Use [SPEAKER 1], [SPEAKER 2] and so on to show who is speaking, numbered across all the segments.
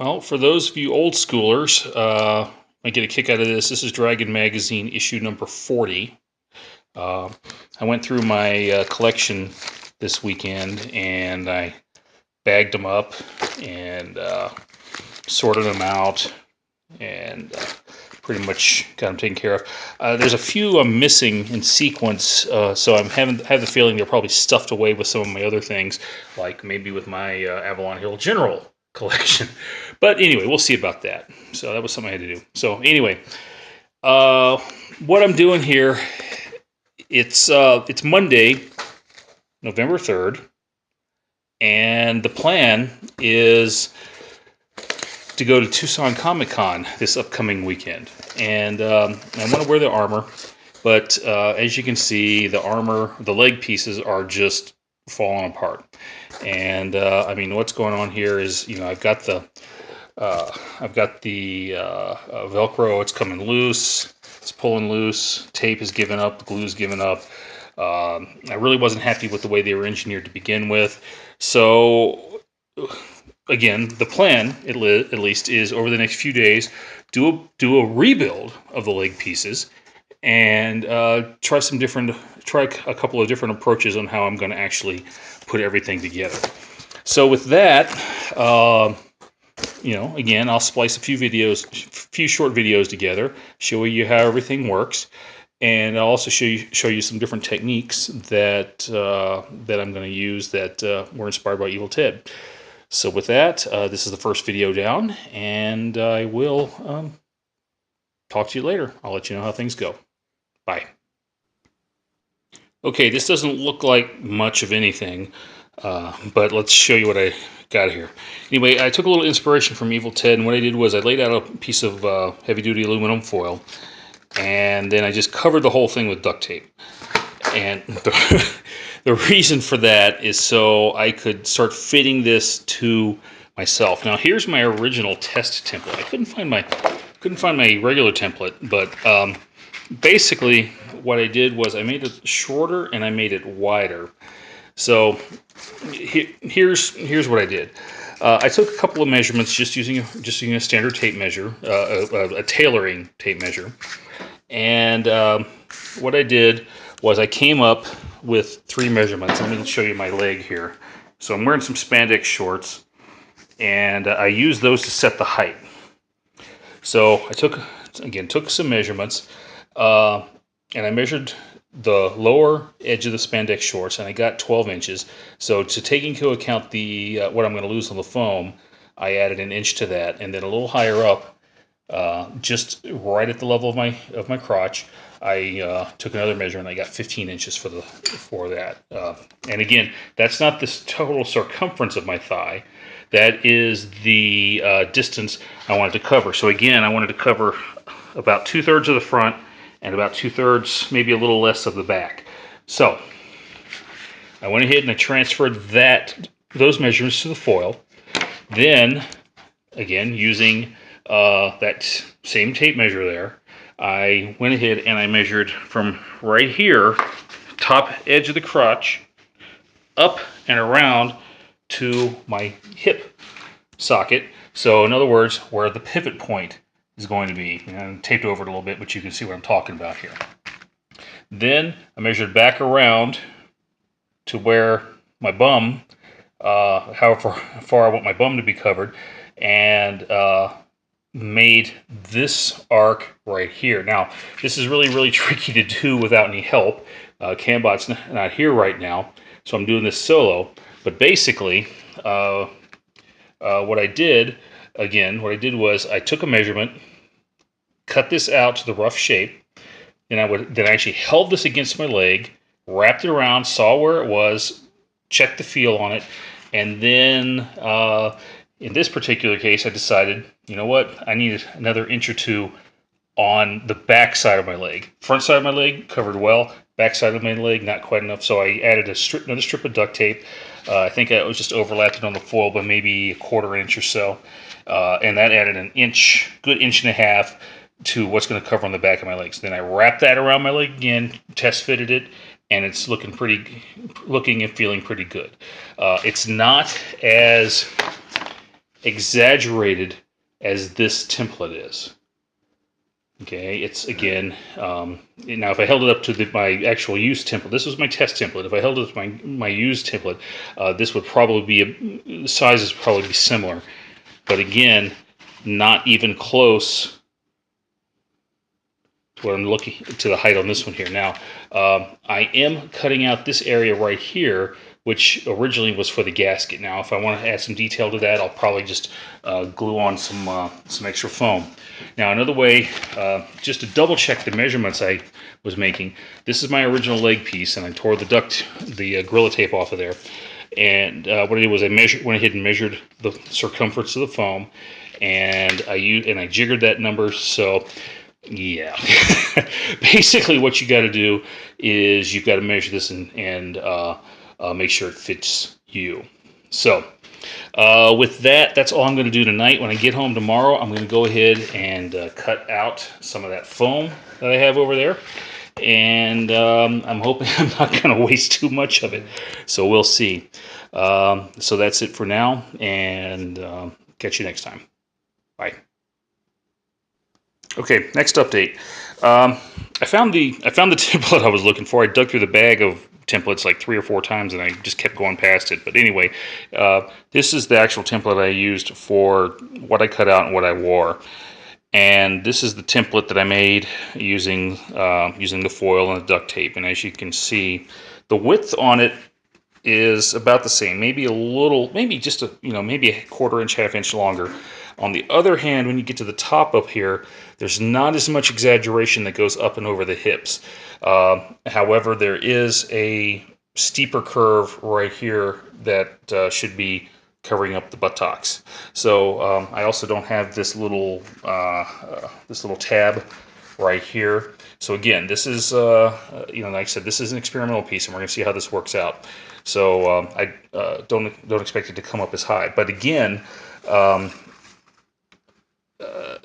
[SPEAKER 1] Well, for those of you old schoolers, might get a kick out of this. This is Dragon Magazine issue number 40. I went through my collection this weekend and I bagged them up and sorted them out and pretty much got them taken care of. There's a few I'm missing in sequence, so I have the feeling they're probably stuffed away with some of my other things, like maybe with my Avalon Hill General collection. But anyway, we'll see about that. So that was something I had to do. So anyway, what I'm doing here, it's Monday, November 3rd, and the plan is to go to Tucson Comic Con this upcoming weekend. And I want to wear the armor, but as you can see, the leg pieces are just falling apart. And I mean, what's going on here is, I've got the Velcro. It's coming loose. It's pulling loose. Tape is giving up. Glue's giving up. I really wasn't happy with the way they were engineered to begin with. So again, the plan, at least, is over the next few days, do a rebuild of the leg pieces and try a couple of different approaches on how I'm going to actually put everything together. So with that, again, I'll splice a few short videos together, show you how everything works, and I'll also show you some different techniques that I'm going to use that were inspired by Evil Ted. So with that, this is the first video down, and I will talk to you later. I'll let you know how things go. Bye. Okay, this doesn't look like much of anything, but let's show you what I got here. Anyway, I took a little inspiration from Evil Ted, and what I did was I laid out a piece of heavy-duty aluminum foil, and then I just covered the whole thing with duct tape. And the reason for that is so I could start fitting this to myself. Now, here's my original test template. I couldn't find my regular template, but basically what I did was I made it shorter and I made it wider. So here's what I did. I took a couple of measurements just using a standard tape measure, a tailoring tape measure, and what I did was I came up with 3 measurements. I'm going to show you my leg here. So I'm wearing some spandex shorts, and I used those to set the height. So I took some measurements, and I measured the lower edge of the spandex shorts, and I got 12 inches. So to take into account the what I'm going to lose on the foam, I added an inch to that, and then a little higher up, just right at the level of my crotch, I took another measure and I got 15 inches for that. And again, that's not the total circumference of my thigh. That is the distance I wanted to cover. So again, I wanted to cover about 2/3 of the front and about 2/3, maybe a little less of the back. So I went ahead and I transferred those measurements to the foil. Then, again, using that same tape measure there, I went ahead and I measured from right here, top edge of the crotch, up and around to my hip socket. So in other words, where the pivot point is going to be. And I taped over it a little bit, but you can see what I'm talking about here. Then I measured back around to where my bum, however far I want my bum to be covered, and made this arc right here. Now, this is really tricky to do without any help. Cambot's not here right now, so I'm doing this solo. But basically, what I did was I took a measurement, cut this out to the rough shape, then I actually held this against my leg, wrapped it around, saw where it was, checked the feel on it, and then in this particular case, I decided, you know what, I needed another inch or two on the back side of my leg. Front side of my leg covered well, back side of my leg not quite enough, so I added another strip of duct tape. I think I was just overlapped it on the foil by maybe 1/4 inch or so, and that added an inch, good inch and a half to what's going to cover on the back of my legs. Then I wrapped that around my leg again, test fitted it, and it's looking and feeling pretty good. It's not as exaggerated as this template is. Okay, it's again, now if I held it up to my actual used template, this was my test template. If I held it up to my used template, this would probably be, the sizes would probably be similar. But again, not even close to what I'm looking to the height on this one here. Now, I am cutting out this area right here, which originally was for the gasket. Now, if I want to add some detail to that, I'll probably just glue on some extra foam. Now, another way, just to double check the measurements I was making, this is my original leg piece, and I tore the Gorilla Tape off of there. And what I did was I went ahead and measured the circumference of the foam, and I jiggered that number. So yeah, basically what you got to do is you've got to measure this and make sure it fits you. So with that, that's all I'm going to do tonight. When I get home tomorrow, I'm going to go ahead and cut out some of that foam that I have over there. And I'm hoping I'm not going to waste too much of it. So we'll see. So that's it for now, and catch you next time. Bye. Okay, next update. I found the template I was looking for. I dug through the bag of templates like 3 or 4 times, and I just kept going past it. But anyway, this is the actual template I used for what I cut out and what I wore. And this is the template that I made using using the foil and the duct tape. And as you can see, the width on it is about the same, maybe a little, maybe just a, maybe a 1/4 inch, 1/2 inch longer. On the other hand, when you get to the top up here, there's not as much exaggeration that goes up and over the hips. However, there is a steeper curve right here that should be covering up the buttocks. So I also don't have this little tab right here. So again, this is like I said, this is an experimental piece, and we're going to see how this works out. So I don't expect it to come up as high. But again,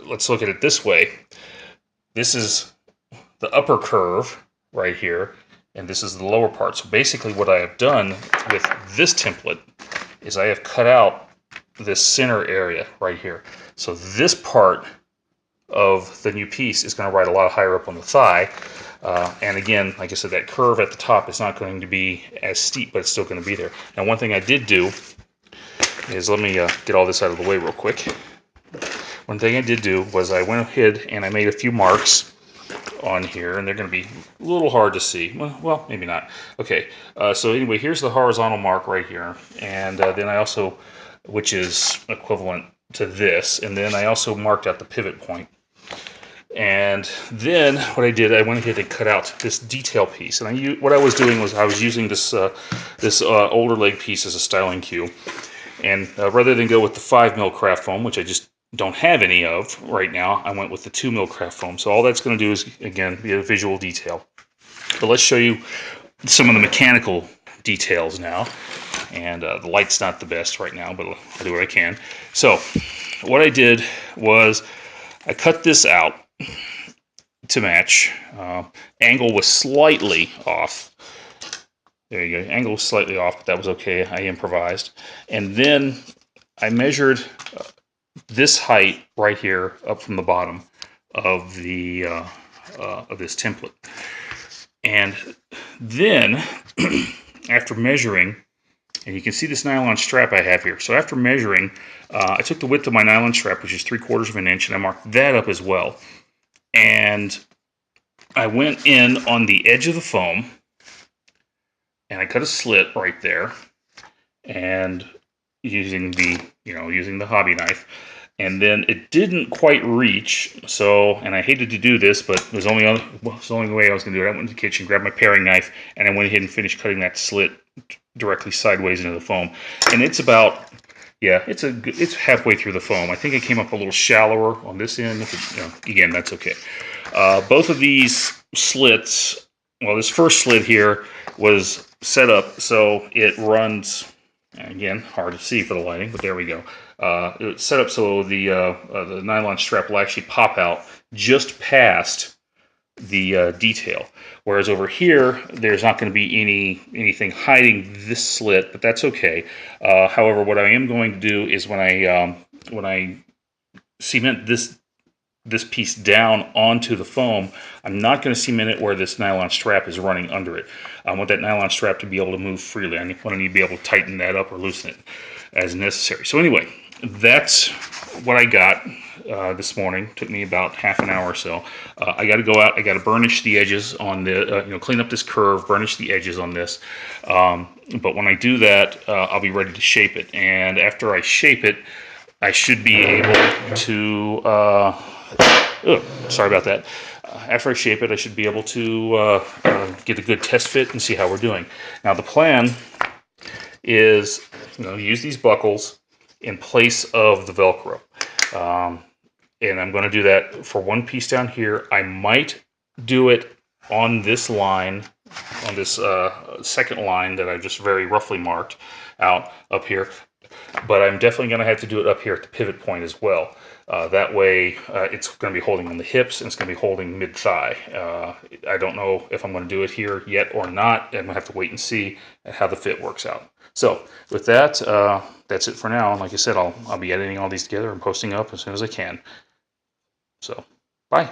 [SPEAKER 1] let's look at it this way. This is the upper curve right here, and this is the lower part. So basically what I have done with this template is I have cut out this center area right here. So this part of the new piece is going to ride a lot higher up on the thigh. And again, like I said, that curve at the top is not going to be as steep, but it's still going to be there. Now, one thing I did do is, let me get all this out of the way real quick. One thing I did do was I went ahead and I made a few marks on here, and they're going to be a little hard to see. Well, maybe not. Okay, so anyway, here's the horizontal mark right here, and then I also, which is equivalent to this, and then I also marked out the pivot point. And then what I did, I went ahead and cut out this detail piece, and what I was doing was I was using this older leg piece as a styling cue, and rather than go with the 5mm craft foam, which I just don't have any of right now, I went with the 2mm craft foam. So all that's going to do is, again, be a visual detail. But let's show you some of the mechanical details now. And the light's not the best right now, but I'll do what I can. So what I did was I cut this out to match. Angle was slightly off. There you go. Angle was slightly off, but that was okay. I improvised. And then I measured this height right here up from the bottom of the of this template. And then after measuring, and you can see this nylon strap I have here. So after measuring, I took the width of my nylon strap, which is 3/4 of an inch, and I marked that up as well. And I went in on the edge of the foam, and I cut a slit right there, and using the hobby knife. And then it didn't quite reach, so, and I hated to do this, but it was the only way I was going to do it. I went to the kitchen, grabbed my paring knife, and I went ahead and finished cutting that slit directly sideways into the foam. And it's about, yeah, it's halfway through the foam. I think it came up a little shallower on this end. Again, that's okay. Both of these slits, well, this first slit here was set up so it runs, again, hard to see for the lighting, but there we go. It's set up so the nylon strap will actually pop out just past detail. Whereas over here, there's not going to be anything hiding this slit, but that's okay. However, what I am going to do is when I cement this piece down onto the foam, I'm not going to cement it where this nylon strap is running under it. I want that nylon strap to be able to move freely. I want to be able to tighten that up or loosen it as necessary. So anyway, that's what I got this morning. Took me about half an hour or so. I got to go out. I got to burnish the edges on the, clean up this curve, burnish the edges on this. But when I do that, I'll be ready to shape it. And after I shape it, I should be able to, sorry about that. After I shape it, I should be able to get a good test fit and see how we're doing. Now the plan is, use these buckles in place of the Velcro. And I'm going to do that for one piece down here. I might do it on this line, on this second line that I just very roughly marked out up here. But I'm definitely going to have to do it up here at the pivot point as well. That way it's going to be holding on the hips and it's going to be holding mid-thigh. I don't know if I'm going to do it here yet or not. I'm going to have to wait and see how the fit works out. So with that, that's it for now. And like I said, I'll be editing all these together and posting up as soon as I can. So, bye.